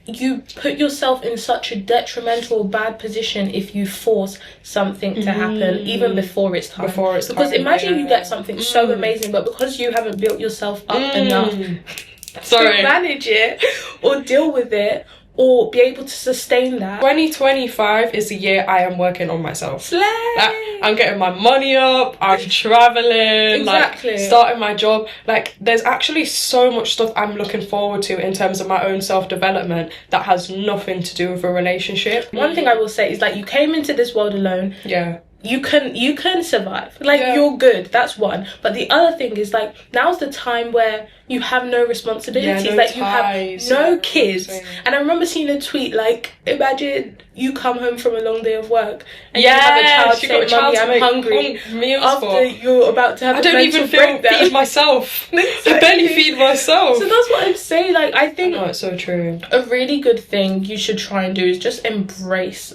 you put yourself in such a detrimental, bad position if you force something to happen even before it's time. Because imagine you get something so amazing, but because you haven't built yourself up enough to manage it or deal with it or be able to sustain that. 2025 is the year I am working on myself. Slay! Like, I'm getting my money up, I'm travelling, like starting my job. Like, there's actually so much stuff I'm looking forward to in terms of my own self-development that has nothing to do with a relationship. One thing I will say is, like, you came into this world alone. Yeah. You can survive. Like, you're good. That's one. But the other thing is, like, now's the time where you have no responsibilities. Yeah, no like, ties. you have no kids. And I remember seeing a tweet, like, imagine you come home from a long day of work and you have a child saying, "Mummy, I'm hungry," meals after you're about to have I don't even feed myself. Exactly. I barely feed myself. So that's what I'm saying. Like, I think it's so true. A really good thing you should try and do is just embrace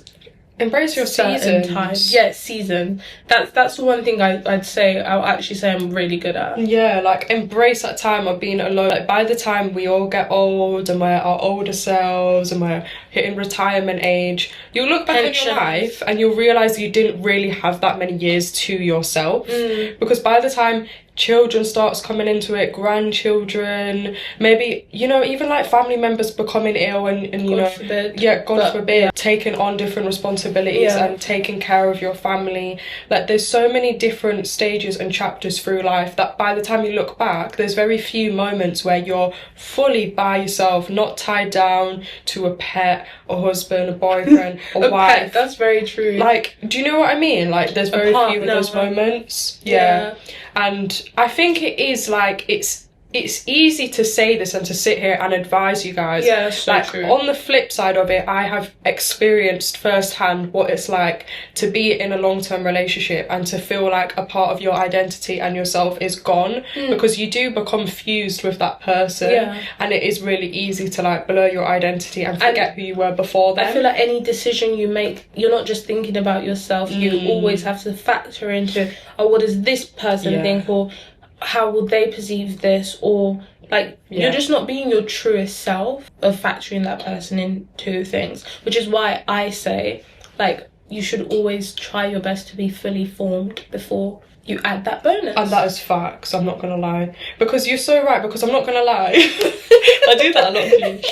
your season. Season. That's the one thing I'd say I'll actually say I'm really good at. Yeah, like, embrace that time of being alone. Like, by the time we all get old and we're our older selves and we're hitting retirement age, you'll look back on your life and you'll realise you didn't really have that many years to yourself. Because by the time children starts coming into it, grandchildren, maybe, you know, even like family members becoming ill and you know, God forbid, taking on different responsibilities and taking care of your family. Like, there's so many different stages and chapters through life that by the time you look back, there's very few moments where you're fully by yourself, not tied down to a pet, a husband, a boyfriend, a wife. Pet, that's very true. Like, do you know what I mean? Like, there's very few of those moments. Yeah. And I think it is, like, it's easy to say this and to sit here and advise you guys. Yeah, that's so true. On the flip side of it, I have experienced firsthand what it's like to be in a long-term relationship and to feel like a part of your identity and yourself is gone, because you do become fused with that person, and it is really easy to, like, blur your identity and forget who you were before then. I feel like any decision you make, you're not just thinking about yourself, you always have to factor into, what does this person think, or how will they perceive this, or like you're just not being your truest self of factoring that person into things, which is why I say, like, you should always try your best to be fully formed before you add that bonus. And that is facts, I'm not gonna lie, because you're so right, because I'm not gonna lie. I do that a lot.